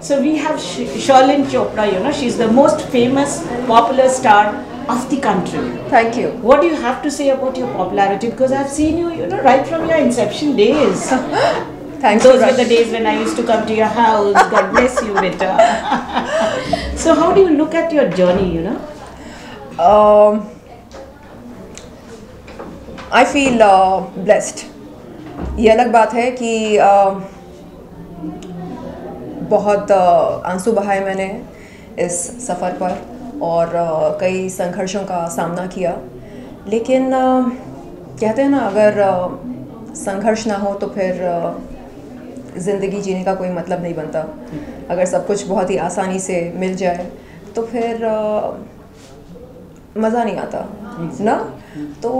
So we have Sharlene Chopra, you know, she's the most famous popular star of the country. Thank you. What do you have to say about your popularity? Because I've seen you, you know, right from your inception days. Thanks. Those were the days when I used to come to your house. God bless you, beta. So how do you look at your journey, you know? I feel blessed. ये अलग बात है कि बहुत आंसू बहाए मैंने इस सफ़र पर और कई संघर्षों का सामना किया, लेकिन कहते हैं ना, अगर संघर्ष ना हो तो फिर ज़िंदगी जीने का कोई मतलब नहीं बनता। अगर सब कुछ बहुत ही आसानी से मिल जाए तो फिर मज़ा नहीं आता ना। तो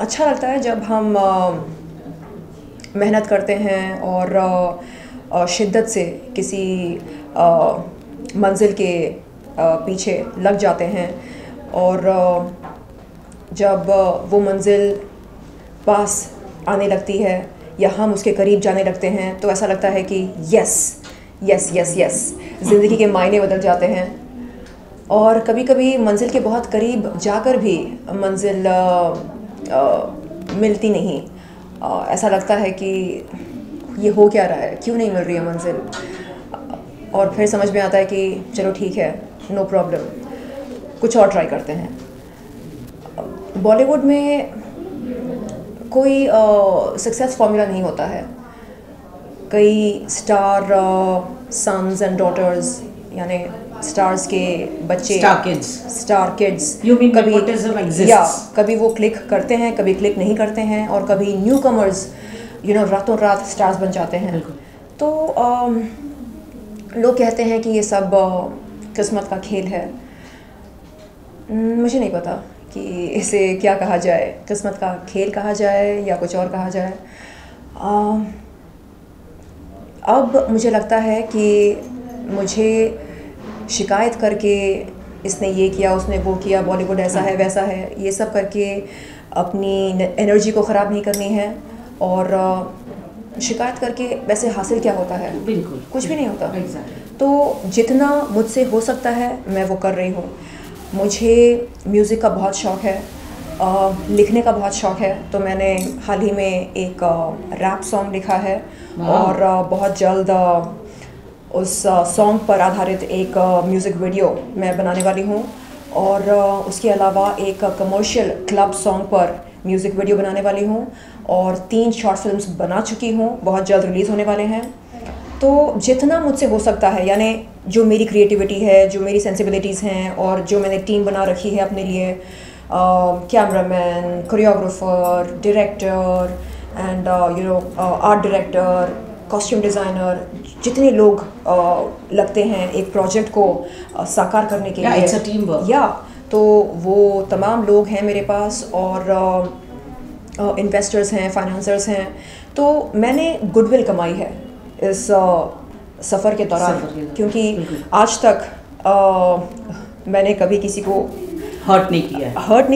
अच्छा लगता है जब हम मेहनत करते हैं और शिद्दत से किसी मंजिल के पीछे लग जाते हैं, और जब वो मंजिल पास आने लगती है या हम उसके करीब जाने लगते हैं तो ऐसा लगता है कि यस यस यस यस, ज़िंदगी के मायने बदल जाते हैं। और कभी कभी मंजिल के बहुत करीब जाकर भी मंजिल मिलती नहीं। ऐसा लगता है कि ये हो क्या रहा है, क्यों नहीं मिल रही है मंजिल। और फिर समझ में आता है कि चलो ठीक है, नो प्रॉब्लम, कुछ और ट्राई करते हैं। बॉलीवुड में कोई सक्सेस फॉर्मूला नहीं होता है। कई स्टार सन्स एंड डॉटर्स, यानी स्टार्स के बच्चे, स्टार किड्स, कभी वो क्लिक करते हैं, कभी क्लिक नहीं करते हैं, और कभी न्यू कमर्स रातों रात स्टार्स बन जाते हैं। तो लोग कहते हैं कि ये सब किस्मत का खेल है। मुझे नहीं पता कि इसे क्या कहा जाए, किस्मत का खेल कहा जाए या कुछ और कहा जाए। अब मुझे लगता है कि मुझे शिकायत करके इसने ये किया, उसने वो किया, बॉलीवुड ऐसा है वैसा है, ये सब करके अपनी एनर्जी को ख़राब नहीं करनी है। और शिकायत करके वैसे हासिल क्या होता है? बिल्कुल कुछ भी नहीं होता। तो जितना मुझसे हो सकता है मैं वो कर रही हूँ। मुझे म्यूज़िक का बहुत शौक़ है, लिखने का बहुत शौक़ है। तो मैंने हाल ही में एक रैप सॉन्ग लिखा है और बहुत जल्द उस सॉन्ग पर आधारित एक म्यूज़िक वीडियो मैं बनाने वाली हूँ। और उसके अलावा एक कमर्शियल क्लब सॉन्ग पर म्यूज़िक वीडियो बनाने वाली हूँ, और 3 शॉर्ट फिल्म्स बना चुकी हूँ, बहुत जल्द रिलीज़ होने वाले हैं। तो जितना मुझसे हो सकता है, यानी जो मेरी क्रिएटिविटी है, जो मेरी सेंसिबिलिटीज़ हैं, और जो मैंने टीम बना रखी है अपने लिए, cameraman, choreographer, director and art director, costume designer, जितने लोग लगते हैं एक प्रोजेक्ट को साकार करने के लिए, it's a teamwork. तो वो तमाम लोग हैं मेरे पास, और इन्वेस्टर्स हैं, फाइनेंसर्स हैं। तो मैंने गुडविल कमाई है इस सफ़र के दौरान, क्योंकि आज तक मैंने कभी किसी को हर्ट नहीं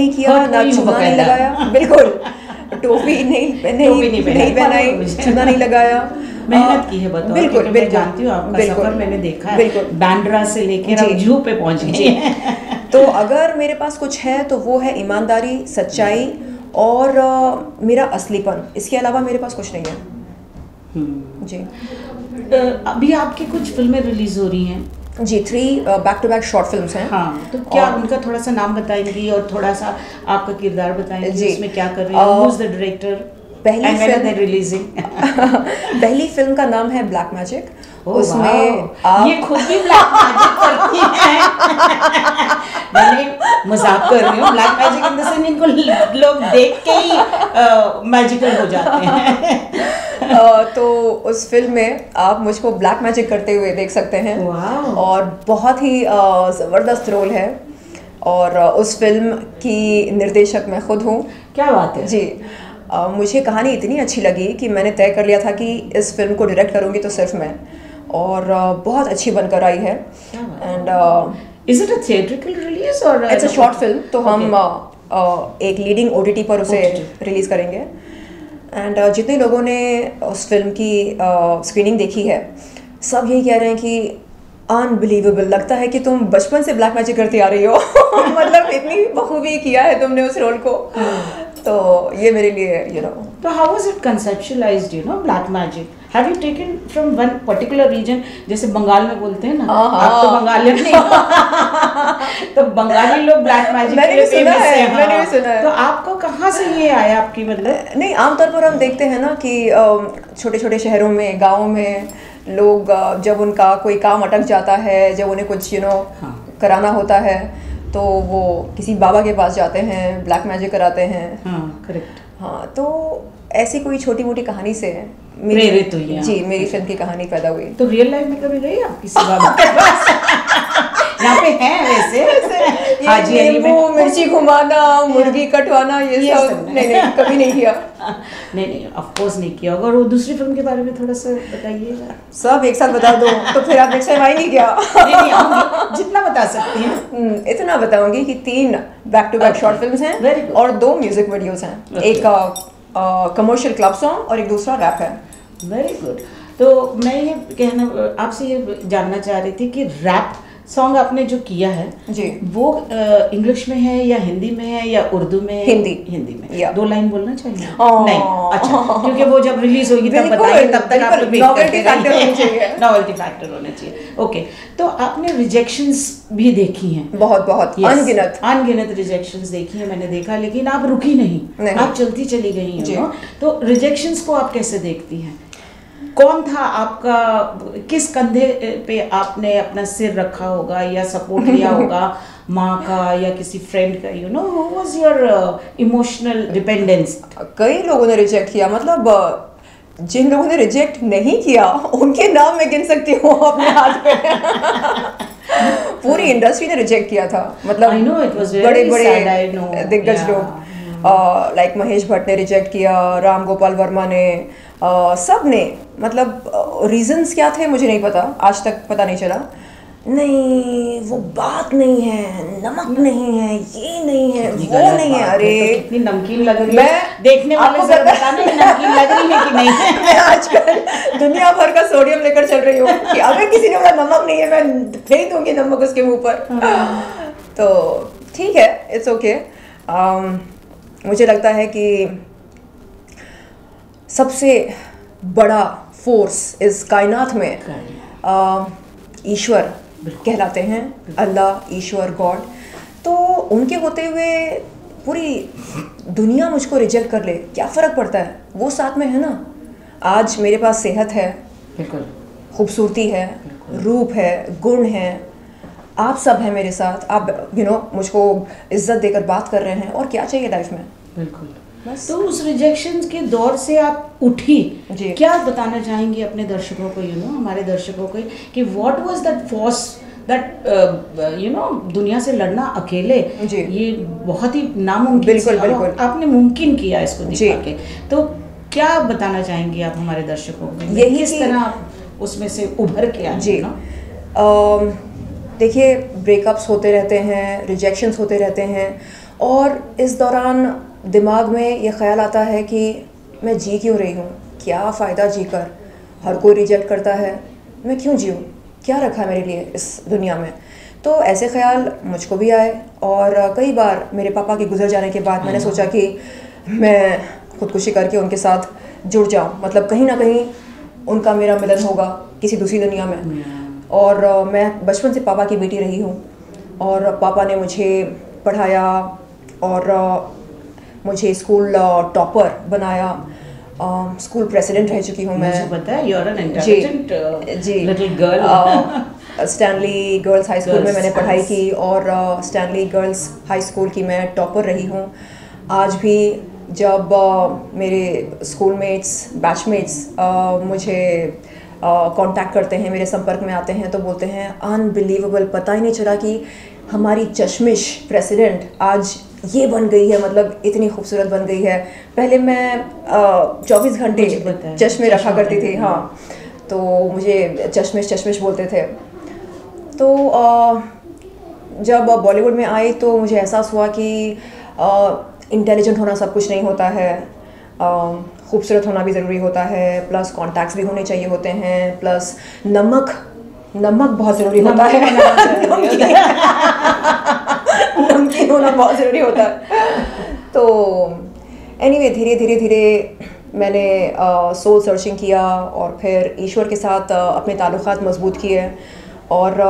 किया, ना चूना नहीं लगाया, बिल्कुल टोपी नहीं पहनाई, चूना नहीं लगाया। मेहनत की है, बताओ। बिल्कुल, मैं जानती हूँ आपका सफर, मैंने देखा है, बिल्कुल, बैंड्रा से लेकर अब जू पे पहुँच गई हैं। तो अगर मेरे पास कुछ है तो वो है ईमानदारी, सच्चाई और मेरा असलीपन। इसके अलावा मेरे पास कुछ नहीं है। जी। अभी आपकी कुछ फिल्में रिलीज हो रही हैं? जी, 3 back to back short films हैं। हाँ, तो क्या उनका थोड़ा सा नाम बताएंगी और थोड़ा सा आपका किरदार बताएंगी? जी, इसमें क्या कर रही है? Who is the director? पहली फिल्म रिलीजिंग पहली फिल्म का नाम है ब्लैक मैजिक। उसमें आप ये खुद भी ब्लैक मैजिक करती हैं। मैं मजाक कर रही हूँ। Black magic in the sense इनको लोग देख के ही मैजिकल हो जाते हैं। तो उस फिल्म में आप मुझको ब्लैक मैजिक करते हुए देख सकते हैं। और बहुत ही ज़बरदस्त रोल है, और उस फिल्म की निर्देशक मैं खुद हूँ। क्या बात है? जी। मुझे कहानी इतनी अच्छी लगी कि मैंने तय कर लिया था कि इस फिल्म को डायरेक्ट करूँगी तो सिर्फ मैं, और बहुत अच्छी बनकर आई है। And is it a theatrical release और इट्स अ शॉर्ट फिल्म? तो हम एक लीडिंग OTT पर उसे रिलीज़ करेंगे। एंड जितने लोगों ने उस फिल्म की स्क्रीनिंग देखी है, सब यही कह रहे हैं कि अनबिलीवेबल, लगता है कि तुम बचपन से ब्लैक मैजिक करती आ रही हो। मतलब इतनी बखूबी किया है तुमने उस रोल को। तो ये मेरे लिए तो how was it conceptualised black magic? Have you taken from one particular region? जैसे बंगाल में बोलते हैं ना, आप तो बंगाली नहीं। तो बंगाली लोग ब्लैक मैजिक के लिए फेमस है। मैंने भी सुना है। तो आपको कहाँ से ये आया आपकी, मतलब? नहीं, आमतौर पर हम देखते हैं ना कि छोटे छोटे शहरों में, गाँव में लोग जब उनका कोई काम अटक जाता है, जब उन्हें कुछ कराना होता है, तो वो किसी बाबा के पास जाते हैं, ब्लैक मैजिक कराते हैं। करेक्ट। हाँ, तो ऐसी कोई छोटी मोटी कहानी से प्रेरित हुई है। जी, मेरी फिल्म की कहानी पैदा हुई। तो रियल लाइफ में कभी गई आप किसी बाबा के पास? यहाँ पे हैं वैसे हाजी अली में मिर्ची घुमाना, मुर्गी कटवाना, ये सब नहीं, कभी नहीं किया। नहीं, ऑफ कोर्स नहीं किया होगा। और वो दूसरी फिल्म के बारे में थोड़ा सा बताइएगा। सब एक साथ बता दो तो फिर आप नेक्स्ट टाइम आएंगी क्या? नहीं, आऊंगी, जितना बता सकती हैं। इतना बताऊंगी कि 3 back to back short films हैं और 2 म्यूजिक वीडियोस हैं। एक कमर्शियल क्लब सॉन्ग और एक दूसरा रैप है। Very good. तो मैं ये कहना, आपसे ये जानना चाह रही थी कि रैप सॉन्ग आपने जो किया है जी, वो इंग्लिश में है या हिंदी में है या उर्दू में है? हिंदी में। 2 लाइन बोलना चाहिए? नहीं, अच्छा, क्योंकि वो जब रिलीज होगी तब बताइए, तब तक आप लोग नॉवेल्टी फैक्टर होना चाहिए। नॉवेल्टी फैक्टर होना चाहिए। ओके, तो आपने रिजेक्शंस भी देखी हैं? बहुत अनगिनत रिजेक्शंस देखी हैं, मैंने देखा, लेकिन आप रुकी नहीं। आप चलती चली गई हैं। तो रिजेक्शंस को आप कैसे देखती हैं? कौन था आपका, किस कंधे पे आपने अपना सिर रखा होगा या सपोर्ट लिया होगा? माँ का या किसी फ्रेंड का? who was your emotional dependence? कई लोगों ने रिजेक्ट किया, मतलब जिन लोगों ने रिजेक्ट नहीं किया उनके नाम मैं गिन सकती हूँ अपने हाथ पे। पूरी इंडस्ट्री ने रिजेक्ट किया था, मतलब बड़े बड़े दिग्गज लोग, लाइक महेश भट्ट ने रिजेक्ट किया, राम गोपाल वर्मा ने, सब ने। मतलब रीजंस क्या थे मुझे नहीं पता, आज तक पता नहीं चला। नहीं, वो बात नहीं है, नमक नहीं है, ये नहीं है, वो नहीं है। अरे कितनी नमकीन लग रही है, देखने वाले से बताना नमकीन लग रही है कि नहीं। मैं आजकल दुनिया भर का सोडियम लेकर चल रही हूँ कि अगर किसी ने बोला नमक नहीं है, मैं फेंक दूंगी नमक उसके मुंह पर। तो ठीक है, इट्स ओके। मुझे लगता है कि सबसे बड़ा फोर्स इस कायनात में ईश्वर कहलाते हैं, अल्लाह, ईश्वर, गॉड। तो उनके होते हुए पूरी दुनिया मुझको रिजेक्ट कर ले, क्या फ़र्क पड़ता है? वो साथ में है ना। आज मेरे पास सेहत है, बिल्कुल, खूबसूरती है, रूप है, गुण है, आप सब हैं मेरे साथ। आप मुझको इज्जत देकर बात कर रहे हैं, और क्या चाहिए लाइफ में? बिल्कुल। तो उस रिजेक्शन के दौर से आप उठी, क्या बताना चाहेंगी अपने दर्शकों को, हमारे दर्शकों को, कि what was that force that दुनिया से लड़ना अकेले ये बहुत ही नामुमकिन, बिल्कुल आपने मुमकिन किया इसको दिखा के। तो क्या बताना चाहेंगी आप हमारे दर्शकों को, यही किस तरह आप उसमें से उभर के आए? जी, देखिए, ब्रेकअप्स होते रहते हैं, रिजेक्शंस होते रहते हैं, और इस दौरान दिमाग में ये ख्याल आता है कि मैं जी क्यों रही हूँ, क्या फ़ायदा जी कर, हर कोई रिजेक्ट करता है, मैं क्यों जीऊँ, क्या रखा है मेरे लिए इस दुनिया में। तो ऐसे ख्याल मुझको भी आए, और कई बार मेरे पापा के गुजर जाने के बाद मैंने सोचा कि मैं खुदकुशी करके उनके साथ जुड़ जाऊँ, मतलब कहीं ना कहीं उनका मेरा मिलन होगा किसी दूसरी दुनिया में। और मैं बचपन से पापा की बेटी रही हूँ, और पापा ने मुझे पढ़ाया और मुझे स्कूल टॉपर बनाया, स्कूल प्रेसिडेंट रह चुकी हूँ मैं। मुझे पता है, you are an intelligent little girl. Stanley girls high school में मैंने पढ़ाई की, और स्टैनली गर्ल्स हाई स्कूल की मैं टॉपर रही हूँ। आज भी जब मेरे स्कूलमेट्स, बैचमेट्स मुझे कांटेक्ट करते हैं, मेरे संपर्क में आते हैं, तो बोलते हैं अनबिलीवेबल, पता ही नहीं चला कि हमारी चश्मिश प्रेसिडेंट आज ये बन गई है, मतलब इतनी खूबसूरत बन गई है। पहले मैं 24 घंटे चश्मे रखा करती थी, हाँ, तो मुझे चश्मिश बोलते थे। तो जब बॉलीवुड में आई तो मुझे एहसास हुआ कि इंटेलिजेंट होना सब कुछ नहीं होता है, खूबसूरत होना भी ज़रूरी होता है, प्लस कॉन्टैक्ट्स भी होने चाहिए होते हैं, प्लस नमक बहुत ज़रूरी होता है। नमकीन होना बहुत ज़रूरी होता है। तो एनीवे धीरे मैंने सोल सर्चिंग किया और फिर ईश्वर के साथ अपने ताल्लुकात मजबूत किए और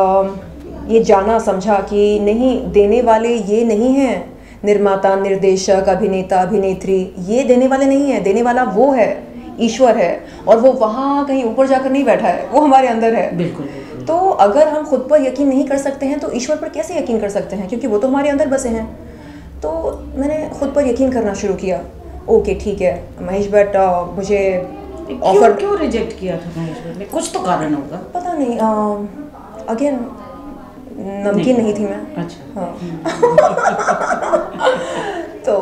ये जाना समझा कि नहीं, देने वाले ये नहीं हैं, निर्माता, निर्देशक, अभिनेता, अभिनेत्री, ये देने वाले नहीं हैं। देने वाला वो है, ईश्वर है, और वो वहाँ कहीं ऊपर जाकर नहीं बैठा है, वो हमारे अंदर है। बिल्कुल। तो अगर हम खुद पर यकीन नहीं कर सकते हैं तो ईश्वर पर कैसे यकीन कर सकते हैं, क्योंकि वो तो हमारे अंदर बसे हैं। तो मैंने खुद पर यकीन करना शुरू किया। ओके ठीक है महेश भट्ट, मुझे ऑफर क्यों रिजेक्ट किया था महेश भट्ट ने? कुछ तो कारण होगा। पता नहीं, अगेन नमकीन नहीं थी मैं। अच्छा। हाँ। तो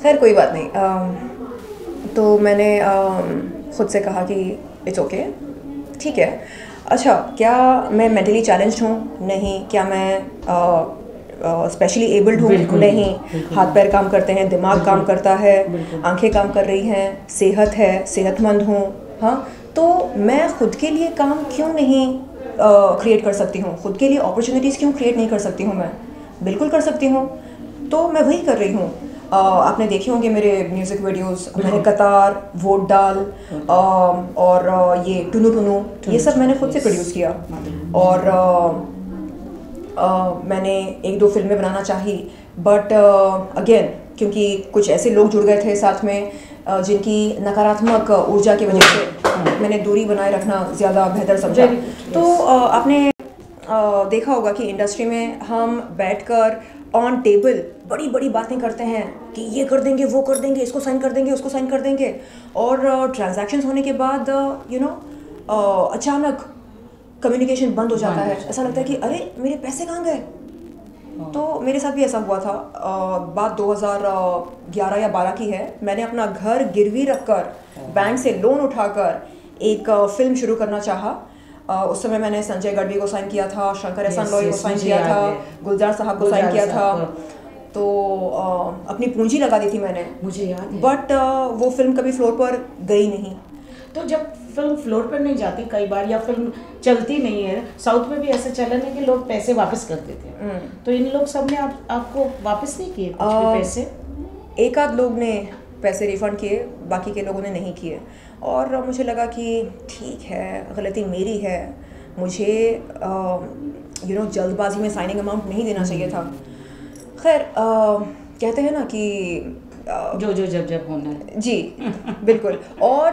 खैर कोई बात नहीं। तो मैंने खुद से कहा कि इट्स ओके, ठीक है। अच्छा, क्या मैं मेंटली चैलेंज्ड हूँ? नहीं। क्या मैं स्पेशली एबल्ड हूँ? नहीं। हाथ पैर काम करते हैं, दिमाग काम करता है, आंखें काम कर रही हैं, सेहत है, सेहतमंद हूँ। हाँ, तो मैं खुद के लिए काम क्यों नहीं क्रिएट कर सकती हूँ? खुद के लिए अपॉर्चुनिटीज़ क्यों क्रिएट नहीं कर सकती हूँ? मैं बिल्कुल कर सकती हूँ। तो मैं वही कर रही हूँ। आपने देखे होंगे मेरे म्यूज़िक वीडियोस, मैंने कतार, वोट डाल और ये टुनु टुनु, ये सब मैंने खुद से प्रोड्यूस किया। और मैंने 1-2 फिल्में बनाना चाही, बट अगेन क्योंकि कुछ ऐसे लोग जुड़ गए थे साथ में जिनकी नकारात्मक ऊर्जा की वजह से मैंने दूरी बनाए रखना ज़्यादा बेहतर समझा। तो आपने देखा होगा कि इंडस्ट्री में हम बैठकर ऑन टेबल बड़ी बड़ी बातें करते हैं कि ये कर देंगे, वो कर देंगे, इसको साइन कर देंगे, उसको साइन कर देंगे, और ट्रांजैक्शंस होने के बाद अचानक कम्युनिकेशन बंद हो जाता है। ऐसा लगता है कि अरे मेरे पैसे कहाँ गए। तो मेरे साथ भी ऐसा हुआ था। बात 2011 या 12 की है। मैंने अपना घर गिरवी रखकर बैंक से लोन उठाकर एक फिल्म शुरू करना चाहा। उस समय मैंने संजय गढ़वी को साइन किया था, शंकर एहसान लोई को साइन किया था, गुलजार साहब को साइन किया था। तो अपनी पूंजी लगा दी थी मैंने, मुझे याद है। बट वो फिल्म कभी फ्लोर पर गई नहीं। तो जब फिल्म फ्लोर पर नहीं जाती कई बार, या फिल्म चलती नहीं है, साउथ में भी ऐसा चलन है कि लोग पैसे वापस कर देते हैं, तो इन लोग सब ने आपको वापस नहीं किए कुछ भी पैसे? एक आध लोग ने पैसे रिफंड किए, बाकी के लोगों ने नहीं किए। और मुझे लगा कि ठीक है, गलती मेरी है, मुझे जल्दबाजी में साइनिंग अमाउंट नहीं देना चाहिए था। खैर कहते हैं ना कि जो जब होना है। जी बिल्कुल। और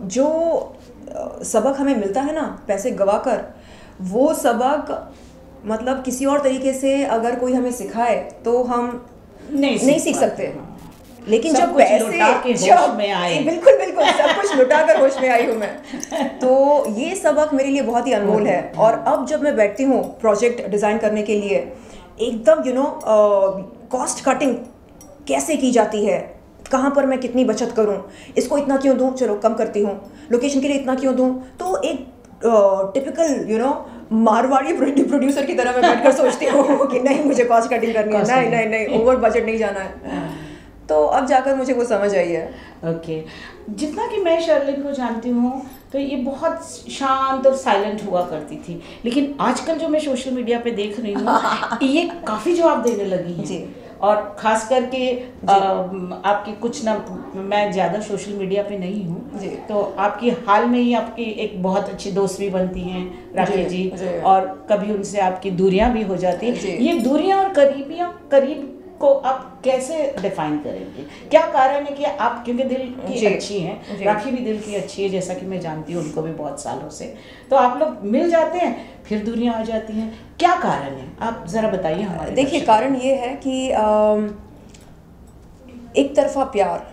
जो सबक हमें मिलता है ना पैसे गवाकर, वो सबक मतलब किसी और तरीके से अगर कोई हमें सिखाए तो हम नहीं सीख सकते। लेकिन जब पैसे होश में आए, बिल्कुल सब कुछ लुटा कर होश में आई हूँ मैं। तो ये सबक मेरे लिए बहुत ही अनमोल है। और अब जब मैं बैठती हूँ प्रोजेक्ट डिज़ाइन करने के लिए, एकदम कॉस्ट कटिंग कैसे की जाती है, कहाँ पर मैं कितनी बचत करूँ, इसको इतना क्यों दूँ, चलो कम करती हूँ, लोकेशन के लिए इतना क्यों दूँ। तो एक टिपिकल मारवाड़ी प्रोड्यूसर की तरह मैं बैठकर सोचती हूँ कि नहीं, मुझे कॉस्ट कटिंग करनी है, नहीं ओवर बजट नहीं जाना है। तो अब जाकर मुझे वो समझ आई है। ओके। जितना कि मैं शर्लिन को जानती हूँ तो ये बहुत शांत और साइलेंट हुआ करती थी, लेकिन आजकल जो मैं सोशल मीडिया पे देख रही हूँ ये काफ़ी जवाब देने लगी है जी। और ख़ास करके आपकी कुछ ना, मैं ज़्यादा सोशल मीडिया पे नहीं हूँ, तो आपकी हाल में ही आपकी एक बहुत अच्छी दोस्त भी बनती हैं राखी जी, और कभी उनसे आपकी दूरियां भी हो जाती हैं। ये दूरियां और करीब को आप कैसे डिफाइन करेंगे? क्या कारण है कि आप, क्योंकि दिल की अच्छी हैं, राखी भी दिल की अच्छी है, जैसा कि मैं जानती हूँ उनको भी बहुत सालों से, तो आप लोग मिल जाते हैं फिर दूरियां आ जाती हैं, क्या कारण है? आप ज़रा बताइए हमारे। देखिए, कारण ये है कि एक तरफा प्यार,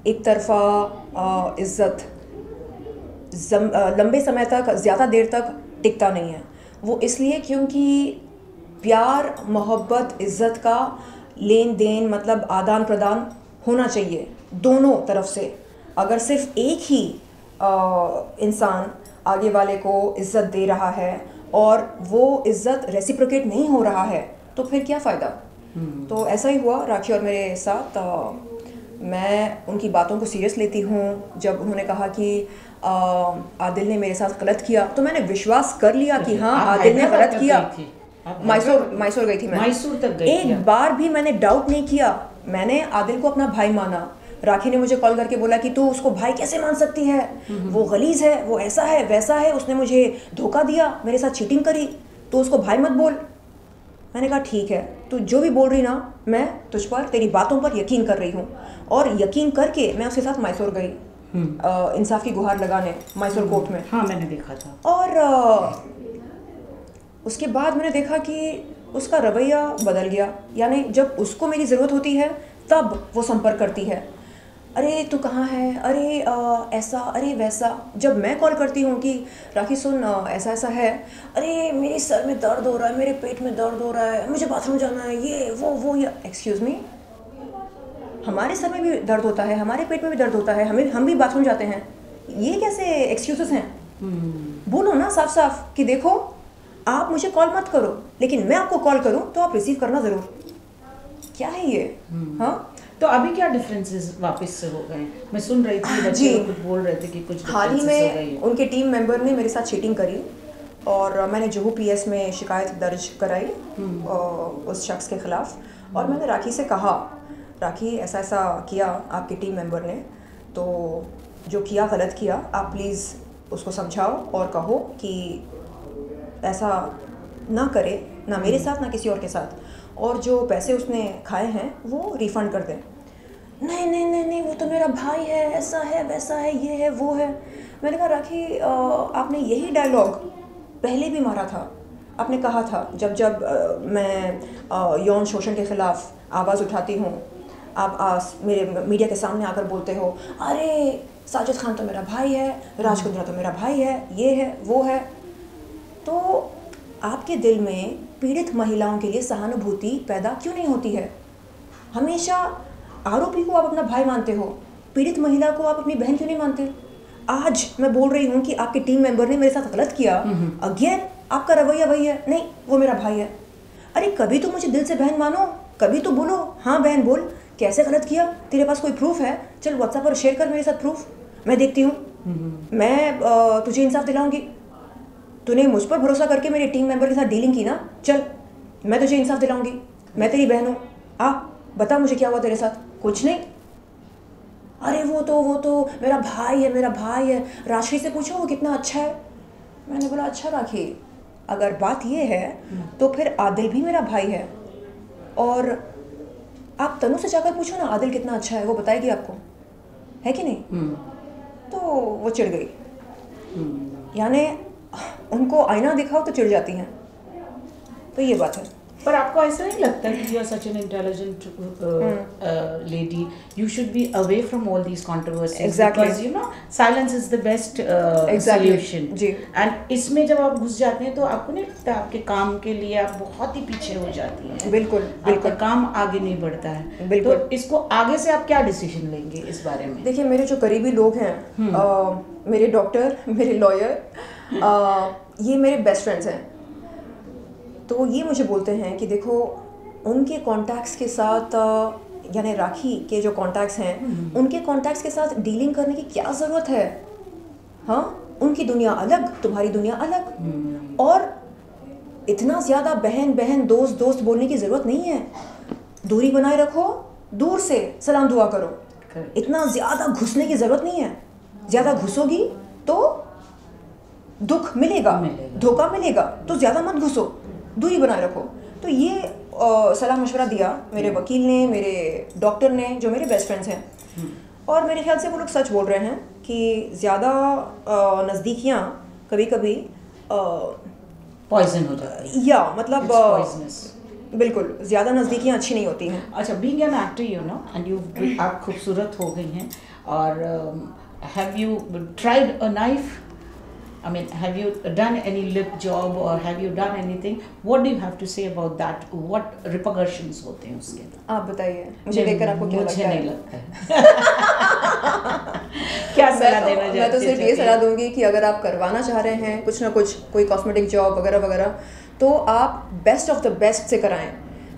एक तरफा इज्जत लंबे समय तक, ज़्यादा देर तक टिकता नहीं है। वो इसलिए क्योंकि प्यार, मोहब्बत, इज्जत का लेन देन मतलब आदान प्रदान होना चाहिए दोनों तरफ से। अगर सिर्फ एक ही इंसान आगे वाले को इज्जत दे रहा है और वो इज्जत रेसिप्रोकेट नहीं हो रहा है तो फिर क्या फ़ायदा। तो ऐसा ही हुआ राखी और मेरे साथ। मैं उनकी बातों को सीरियस लेती हूँ। जब उन्होंने कहा कि आदिल ने मेरे साथ गलत किया, तो मैंने विश्वास कर लिया कि हाँ आदिल ने गलत किया। मैसूर गई थी मैं, मैसूर तक गई। एक बार भी मैंने डाउट नहीं किया। मैंने आदिल को अपना भाई माना। राखी ने मुझे कॉल करके बोला कि तू उसको भाई कैसे मान सकती है, वो गलीज है, वो ऐसा है वैसा है, उसने मुझे धोखा दिया, मेरे साथ चीटिंग करी, तो उसको भाई मत बोल। मैंने कहा ठीक है, तू जो भी बोल रही ना, मैं तुझ पर, तेरी बातों पर यकीन कर रही हूँ। और यकीन करके मैं उसके साथ मैसूर गई, इंसाफ की गुहार लगाने मैसूर कोर्ट में। हाँ मैंने देखा था। और उसके बाद मैंने देखा कि उसका रवैया बदल गया। यानी जब उसको मेरी ज़रूरत होती है तब वो संपर्क करती है, अरे तू कहाँ है, अरे ऐसा, अरे वैसा। जब मैं कॉल करती हूँ कि राखी सुन ऐसा ऐसा है, अरे मेरे सर में दर्द हो रहा है, मेरे पेट में दर्द हो रहा है, मुझे बाथरूम जाना है, ये वो या एक्सक्यूज़ मी, हमारे सर में भी दर्द होता है, हमारे पेट में भी दर्द होता है, हम भी बाथरूम जाते हैं, ये कैसे एक्सक्यूज़ेस हैं? बोलो ना साफ साफ कि देखो आप मुझे कॉल मत करो, लेकिन मैं आपको कॉल करूँ तो आप रिसीव करना ज़रूर। क्या है ये? हाँ, तो अभी क्या डिफरेंसेस वापस से हो गए? मैं सुन रही थी बच्चे कुछ बोल रहे थे कि कुछ हाल ही में उनके टीम मेंबर ने मेरे साथ चीटिंग करी और मैंने जुहू पीएस में शिकायत दर्ज कराई उस शख्स के खिलाफ। और मैंने राखी से कहा, राखी ऐसा ऐसा किया आपकी टीम मेंबर ने, तो जो किया गलत किया, आप प्लीज़ उसको समझाओ और कहो कि ऐसा ना करे, ना मेरे साथ ना किसी और के साथ, और जो पैसे उसने खाए हैं वो रिफ़ंड कर दें। नहीं नहीं नहीं नहीं, वो तो मेरा भाई है, ऐसा है वैसा है, ये है वो है। मैंने कहा राखी आपने यही डायलॉग पहले भी मारा था। आपने कहा था जब मैं यौन शोषण के ख़िलाफ़ आवाज़ उठाती हूँ, आप मेरे मीडिया के सामने आकर बोलते हो, अरे साजिद खान तो मेरा भाई है, राज कुंद्रा तो मेरा भाई है, ये है वो है। तो आपके दिल में पीड़ित महिलाओं के लिए सहानुभूति पैदा क्यों नहीं होती है? हमेशा आरोपी को आप अपना भाई मानते हो, पीड़ित महिला को आप अपनी बहन क्यों नहीं मानते? आज मैं बोल रही हूँ कि आपके टीम मेंबर ने मेरे साथ गलत किया, अगेन आपका रवैया वही है, नहीं वो मेरा भाई है। अरे कभी तो मुझे दिल से बहन मानो, कभी तो बोलो हाँ बहन बोल, कैसे गलत किया, तेरे पास कोई प्रूफ है, चल व्हाट्सएप पर शेयर कर मेरे साथ प्रूफ, मैं देखती हूँ, मैं तुझे इंसाफ दिलाऊंगी। तूने मुझ पर भरोसा करके मेरे टीम मेंबर के साथ डीलिंग की ना, चल मैं तुझे इंसाफ दिलाऊंगी, मैं तेरी बहन हूँ, आ बता मुझे क्या हुआ तेरे साथ। कुछ नहीं, अरे वो तो मेरा भाई है, मेरा भाई है, राशि से पूछो वो कितना अच्छा है। मैंने बोला अच्छा राखी, अगर बात ये है तो फिर आदिल भी मेरा भाई है, और आप तनु से जाकर पूछो ना आदिल कितना अच्छा है, वो बताएगी आपको, है कि नहीं? तो वो चिढ़ गई। यानी उनको आईना दिखाओ तो चिढ़ जाती हैं, तो ये बात है। पर आपको ऐसा नहीं लगता कि you are such an intelligent lady, you should be away from all these controversies, because you know silence is the best solution ji. And इसमें जब आप घुस जाते हैं तो आपको नहीं लगता आपके काम के लिए आप बहुत ही पीछे हो जाती हैं? बिल्कुल, आपका काम आगे नहीं बढ़ता है। बिल्कुल। तो इसको आगे से आप क्या डिसीजन लेंगे इस बारे में? देखिए मेरे जो करीबी लोग हैं, मेरे डॉक्टर, मेरे लॉयर, ये मेरे बेस्ट फ्रेंड्स हैं, तो ये मुझे बोलते हैं कि देखो उनके कॉन्टैक्ट्स के साथ, यानी राखी के जो कॉन्टैक्ट्स हैं, उनके कॉन्टैक्ट्स के साथ डीलिंग करने की क्या ज़रूरत है? हाँ, उनकी दुनिया अलग, तुम्हारी दुनिया अलग, और इतना ज़्यादा बहन बहन दोस्त दोस्त बोलने की ज़रूरत नहीं है। दूरी बनाए रखो, दूर से सलाम दुआ करो, इतना ज़्यादा घुसने की ज़रूरत नहीं है। ज़्यादा घुसोगी तो दुख मिलेगा, धोखा मिलेगा, तो ज़्यादा मत घुसो, दूरी बनाए रखो। तो ये सलाह मशवरा दिया मेरे वकील ने, मेरे डॉक्टर ने, जो मेरे बेस्ट फ्रेंड्स हैं, और मेरे ख्याल से वो लोग सच बोल रहे हैं कि ज़्यादा नज़दीकियाँ कभी कभी पॉइजन हो जाती है, या मतलब बिल्कुल ज़्यादा नज़दीकियाँ अच्छी नहीं होती हैं। अच्छा, being an actor you know and you, आप खूबसूरत हो गई हैं, और have you tried a knife? I mean, have you done any lip job or have you done anything? What do you have to say about that? What repercussions होते हैं उसके? आप बताइए, मुझे देखकर आपको क्या लगता है? मुझे नहीं लगता है। क्या सलाह देना चाहते हैं? मैं तो सिर्फ ये सलाह दूंगी कि अगर आप करवाना चाह रहे हैं कुछ ना कुछ, कोई कॉस्मेटिक जॉब वगैरह वगैरह, तो आप बेस्ट ऑफ द बेस्ट से कराएं।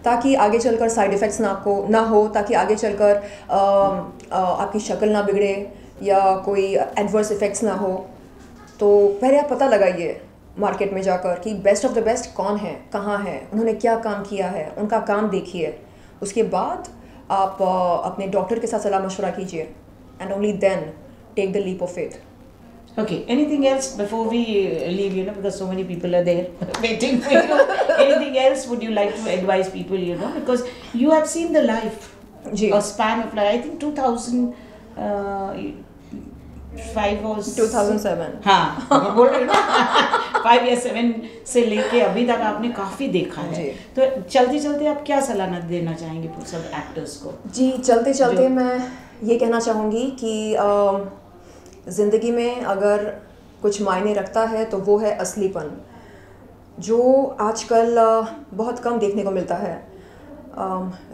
ताकि आगे चलकर साइड इफ़ेक्ट्स ना हो, ताकि आगे चलकर आपकी शक्ल ना बिगड़े या कोई एडवर्स इफ़ेक्ट्स ना हो। तो पहले आप पता लगाइए मार्केट में जाकर कि बेस्ट ऑफ द बेस्ट कौन है, कहाँ है, उन्होंने क्या काम किया है, उनका काम देखिए। उसके बाद आप अपने डॉक्टर के साथ सलाह मशवरा कीजिए, and only then take the leap of faith. Okay, anything else before we leave, because so many people are there waiting for you. Anything else would you like to advise people, because you have seen the life, a span of life, I think 2005 was 2007। हाँ, बोल रही हूँ ना 5 या 7 से लेके अभी तक आपने काफ़ी देखा है। तो चलते चलते आप क्या सलाह देना चाहेंगे सब एक्टर्स को? जी, चलते चलते मैं ये कहना चाहूँगी कि ज़िंदगी में अगर कुछ मायने रखता है तो वो है असलीपन, जो आजकल बहुत कम देखने को मिलता है।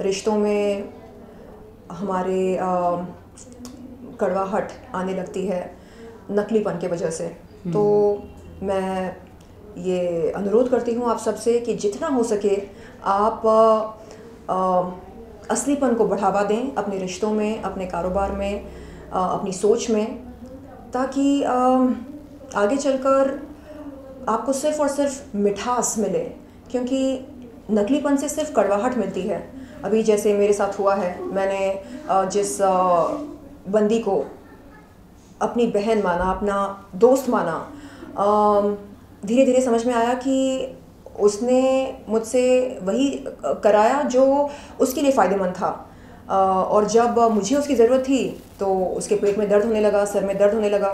रिश्तों में हमारे कड़वाहट आने लगती है नकलीपन के वजह से। तो मैं ये अनुरोध करती हूँ आप सबसे कि जितना हो सके आप असलीपन को बढ़ावा दें अपने रिश्तों में, अपने कारोबार में, अपनी सोच में, ताकि आगे चलकर आपको सिर्फ़ और सिर्फ मिठास मिले, क्योंकि नकलीपन से सिर्फ कड़वाहट मिलती है। अभी जैसे मेरे साथ हुआ है, मैंने जिस बंदी को अपनी बहन माना, अपना दोस्त माना, धीरे धीरे समझ में आया कि उसने मुझसे वही कराया जो उसके लिए फ़ायदेमंद था। और जब मुझे उसकी ज़रूरत थी तो उसके पेट में दर्द होने लगा, सर में दर्द होने लगा।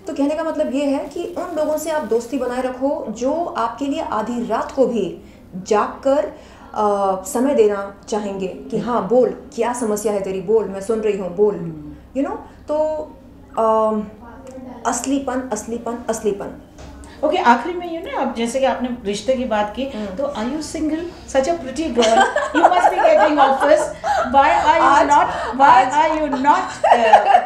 तो कहने का मतलब ये है कि उन लोगों से आप दोस्ती बनाए रखो जो आपके लिए आधी रात को भी जाग कर समय देना चाहेंगे कि हाँ बोल, क्या समस्या है तेरी, बोल, मैं सुन रही हूँ, बोल, तो असलीपन असलीपन असलीपन। ओके, आखिरी में अब जैसे कि आपने रिश्ते की बात की, तो are you single? Such a pretty girl, you must be getting offers, why are you not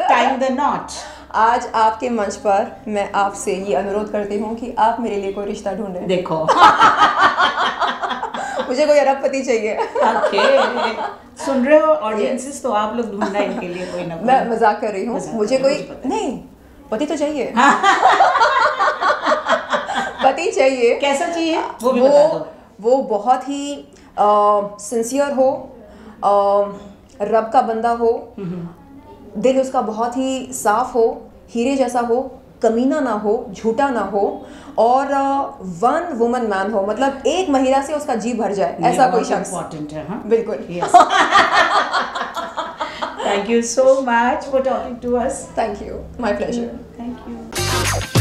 tying the knot? आज आपके मंच पर मैं आपसे ये अनुरोध करती हूँ कि आप मेरे लिए कोई रिश्ता ढूंढें। देखो मुझे कोई अरबपति चाहिए। ओके, सुन रहे हो ऑडियंसेस? तो आप लोग ढूंढना इनके लिए कोई ना कोई। मैं मजाक कर रही हूँ, मुझे कोई नहीं, पति तो चाहिए। पति चाहिए। कैसा चाहिए वो भी बता दो। वो बहुत ही सिंसियर हो, रब का बंदा हो, दिल उसका बहुत ही साफ हो, हीरे जैसा हो, कमीना ना हो, झूठा ना हो, और वन वुमन मैन हो, मतलब एक महिला से उसका जी भर जाए, ऐसा कोई शख्स। इम्पोर्टेंट है। हाँ, बिल्कुल। Thank you so much for talking to us. Thank you. My pleasure. Thank you.